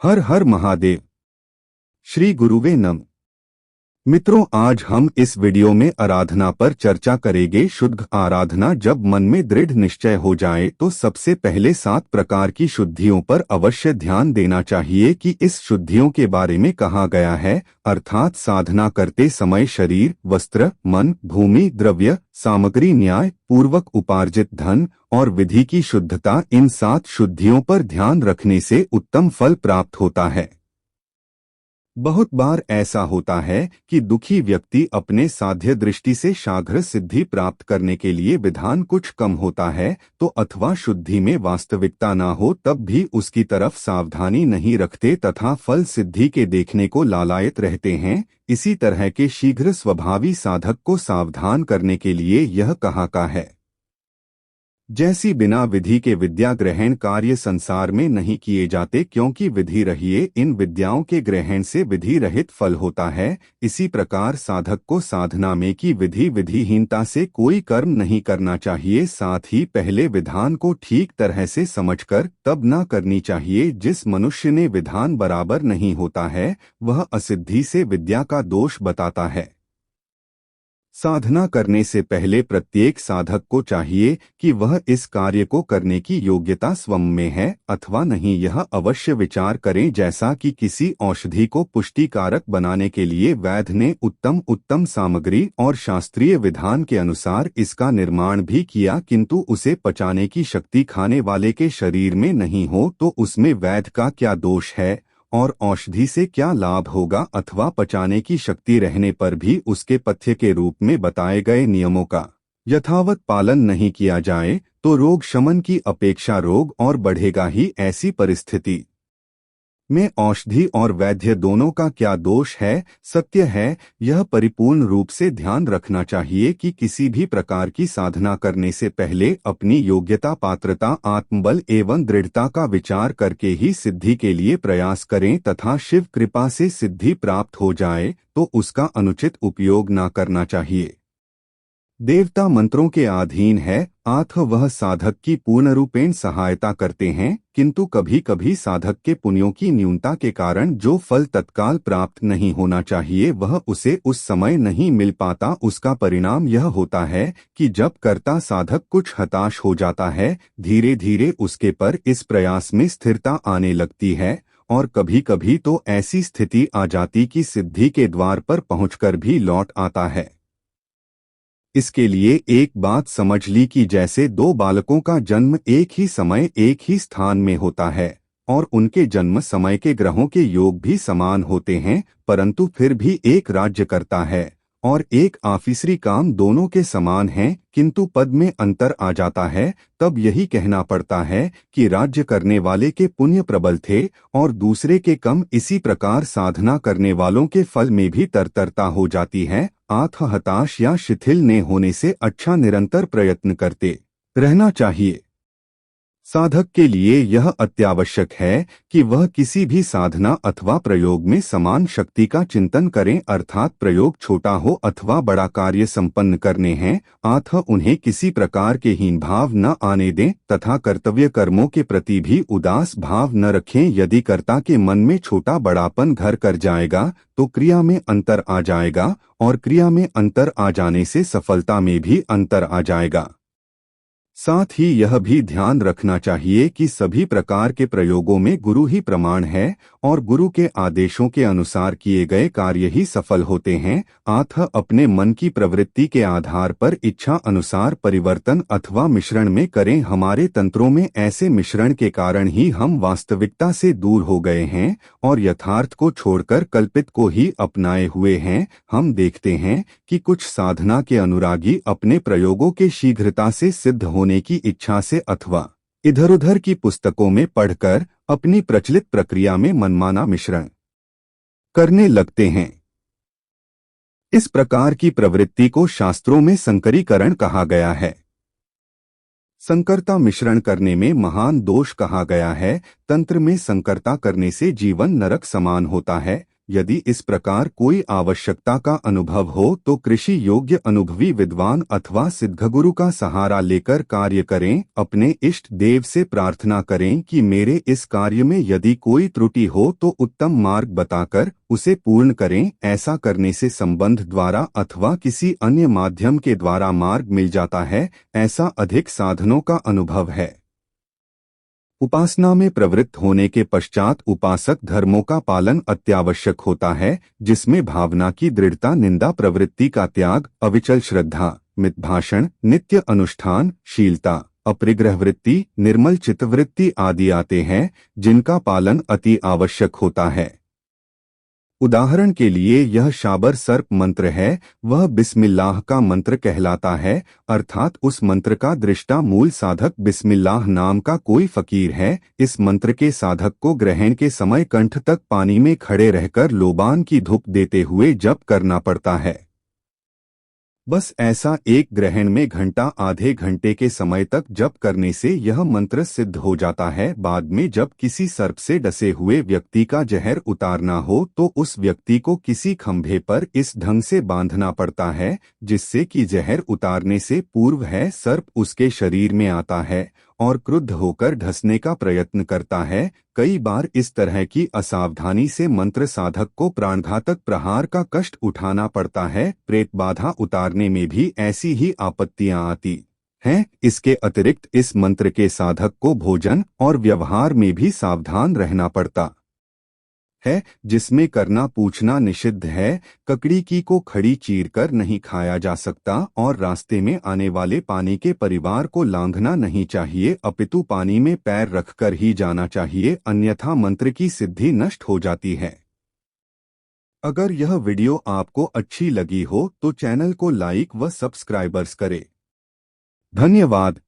हर हर महादेव। श्री गुरुवे नम। मित्रों, आज हम इस वीडियो में आराधना पर चर्चा करेंगे। शुद्ध आराधना। जब मन में दृढ़ निश्चय हो जाए तो सबसे पहले 7 प्रकार की शुद्धियों पर अवश्य ध्यान देना चाहिए कि इस शुद्धियों के बारे में कहा गया है, अर्थात साधना करते समय शरीर, वस्त्र, मन, भूमि, द्रव्य, सामग्री, न्याय पूर्वक उपार्जित धन और विधि की शुद्धता। इन 7 शुद्धियों पर ध्यान रखने से उत्तम फल प्राप्त होता है। बहुत बार ऐसा होता है कि दुखी व्यक्ति अपने साध्य दृष्टि से शीघ्र सिद्धि प्राप्त करने के लिए विधान कुछ कम होता है तो अथवा शुद्धि में वास्तविकता ना हो तब भी उसकी तरफ सावधानी नहीं रखते तथा फल सिद्धि के देखने को लालायित रहते हैं। इसी तरह के शीघ्र स्वभावी साधक को सावधान करने के लिए यह कहा का है, जैसी बिना विधि के विद्या ग्रहण कार्य संसार में नहीं किए जाते, क्योंकि विधि रहिए इन विद्याओं के ग्रहण से विधि रहित फल होता है। इसी प्रकार साधक को साधना में की विधिहीनता से कोई कर्म नहीं करना चाहिए। साथ ही पहले विधान को ठीक तरह से समझकर तब न करनी चाहिए। जिस मनुष्य ने विधान बराबर नहीं होता है वह असिद्धि से विद्या का दोष बताता है। साधना करने से पहले प्रत्येक साधक को चाहिए कि वह इस कार्य को करने की योग्यता स्वयं में है अथवा नहीं, यह अवश्य विचार करें। जैसा कि किसी औषधि को पुष्टिकारक बनाने के लिए वैद्य ने उत्तम सामग्री और शास्त्रीय विधान के अनुसार इसका निर्माण भी किया, किंतु उसे पचाने की शक्ति खाने वाले के शरीर में नहीं हो तो उसमें वैद्य का क्या दोष है और औषधि से क्या लाभ होगा। अथवा पचाने की शक्ति रहने पर भी उसके पथ्य के रूप में बताए गए नियमों का यथावत पालन नहीं किया जाए तो रोग शमन की अपेक्षा रोग और बढ़ेगा ही। ऐसी परिस्थिति में औषधि और वैद्य दोनों का क्या दोष है। सत्य है, यह परिपूर्ण रूप से ध्यान रखना चाहिए कि किसी भी प्रकार की साधना करने से पहले अपनी योग्यता, पात्रता, आत्मबल एवं दृढ़ता का विचार करके ही सिद्धि के लिए प्रयास करें तथा शिव कृपा से सिद्धि प्राप्त हो जाए तो उसका अनुचित उपयोग न करना चाहिए। देवता मंत्रों के अधीन है आथ वह साधक की पूर्ण रूपेण सहायता करते हैं, किंतु कभी कभी साधक के पुण्यों की न्यूनता के कारण जो फल तत्काल प्राप्त नहीं होना चाहिए वह उसे उस समय नहीं मिल पाता। उसका परिणाम यह होता है कि जब कर्ता साधक कुछ हताश हो जाता है, धीरे धीरे उसके पर इस प्रयास में स्थिरता आने लगती है और कभी कभी तो ऐसी स्थिति आ जाती कि सिद्धि के द्वार पर पहुंचकर भी लौट आता है। इसके लिए एक बात समझ ली कि जैसे 2 बालकों का जन्म एक ही समय एक ही स्थान में होता है और उनके जन्म समय के ग्रहों के योग भी समान होते हैं, परंतु फिर भी एक राज्य करता है और एक आफिसरी काम दोनों के समान हैं, किंतु पद में अंतर आ जाता है, तब यही कहना पड़ता है कि राज्य करने वाले के पुण्य प्रबल थे और दूसरे के कम। इसी प्रकार साधना करने वालों के फल में भी तरतरता हो जाती है। आत्म हताश या शिथिल न होने से अच्छा निरंतर प्रयत्न करते रहना चाहिए। साधक के लिए यह अत्यावश्यक है कि वह किसी भी साधना अथवा प्रयोग में समान शक्ति का चिंतन करें, अर्थात प्रयोग छोटा हो अथवा बड़ा कार्य संपन्न करने हैं अतः उन्हें किसी प्रकार के हीन भाव न आने दें तथा कर्तव्य कर्मों के प्रति भी उदास भाव न रखें। यदि कर्ता के मन में छोटा बड़ापन घर कर जाएगा तो क्रिया में अंतर आ जाएगा और क्रिया में अंतर आ जाने से सफलता में भी अंतर आ जाएगा। साथ ही यह भी ध्यान रखना चाहिए कि सभी प्रकार के प्रयोगों में गुरु ही प्रमाण है और गुरु के आदेशों के अनुसार किए गए कार्य ही सफल होते हैं। अतः अपने मन की प्रवृत्ति के आधार पर इच्छा अनुसार परिवर्तन अथवा मिश्रण में करें। हमारे तंत्रों में ऐसे मिश्रण के कारण ही हम वास्तविकता से दूर हो गए हैं और यथार्थ को छोड़कर कल्पित को ही अपनाए हुए हैं। हम देखते हैं कि कुछ साधना के अनुरागी अपने प्रयोगों के शीघ्रता से सिद्ध होने की इच्छा से अथवा इधर-उधर की पुस्तकों में पढ़कर अपनी प्रचलित प्रक्रिया में मनमाना मिश्रण करने लगते हैं। इस प्रकार की प्रवृत्ति को शास्त्रों में संकरीकरण कहा गया है। संकरता मिश्रण करने में महान दोष कहा गया है। तंत्र में संकरता करने से जीवन नरक समान होता है। यदि इस प्रकार कोई आवश्यकता का अनुभव हो तो कृषि योग्य अनुभवी विद्वान अथवा सिद्धगुरु का सहारा लेकर कार्य करें। अपने इष्ट देव से प्रार्थना करें कि मेरे इस कार्य में यदि कोई त्रुटि हो तो उत्तम मार्ग बताकर उसे पूर्ण करें। ऐसा करने से संबंध द्वारा अथवा किसी अन्य माध्यम के द्वारा मार्ग मिल जाता है, ऐसा अधिक साधनों का अनुभव है। उपासना में प्रवृत्त होने के पश्चात उपासक धर्मों का पालन अत्यावश्यक होता है, जिसमें भावना की दृढ़ता, निंदा प्रवृत्ति का त्याग, अविचल श्रद्धा, मितभाषण, नित्य अनुष्ठान, शीलता, अपरिग्रह वृत्ति, निर्मल चित्तवृत्ति आदि आते हैं, जिनका पालन अति आवश्यक होता है। उदाहरण के लिए यह शाबर सर्प मंत्र है, वह बिस्मिल्लाह का मंत्र कहलाता है, अर्थात उस मंत्र का दृष्टा मूल साधक बिस्मिल्लाह नाम का कोई फकीर है। इस मंत्र के साधक को ग्रहण के समय कंठ तक पानी में खड़े रहकर लोबान की धूप देते हुए जप करना पड़ता है। बस ऐसा एक ग्रहण में घंटा आधे घंटे के समय तक जप करने से यह मंत्र सिद्ध हो जाता है। बाद में जब किसी सर्प से डसे हुए व्यक्ति का जहर उतारना हो तो उस व्यक्ति को किसी खंभे पर इस ढंग से बांधना पड़ता है जिससे कि जहर उतारने से पूर्व है सर्प उसके शरीर में आता है और क्रुद्ध होकर ढसने का प्रयत्न करता है। कई बार इस तरह की असावधानी से मंत्र साधक को प्राणघातक प्रहार का कष्ट उठाना पड़ता है। प्रेत बाधा उतारने में भी ऐसी ही आपत्तियां आती हैं। इसके अतिरिक्त इस मंत्र के साधक को भोजन और व्यवहार में भी सावधान रहना पड़ता है, जिसमें करना पूछना निषिद्ध है। ककड़ी की को खड़ी चीर कर नहीं खाया जा सकता और रास्ते में आने वाले पानी के परिवार को लांघना नहीं चाहिए, अपितु पानी में पैर रखकर ही जाना चाहिए, अन्यथा मंत्र की सिद्धि नष्ट हो जाती है। अगर यह वीडियो आपको अच्छी लगी हो तो चैनल को लाइक व सब्सक्राइबर्स करें। धन्यवाद।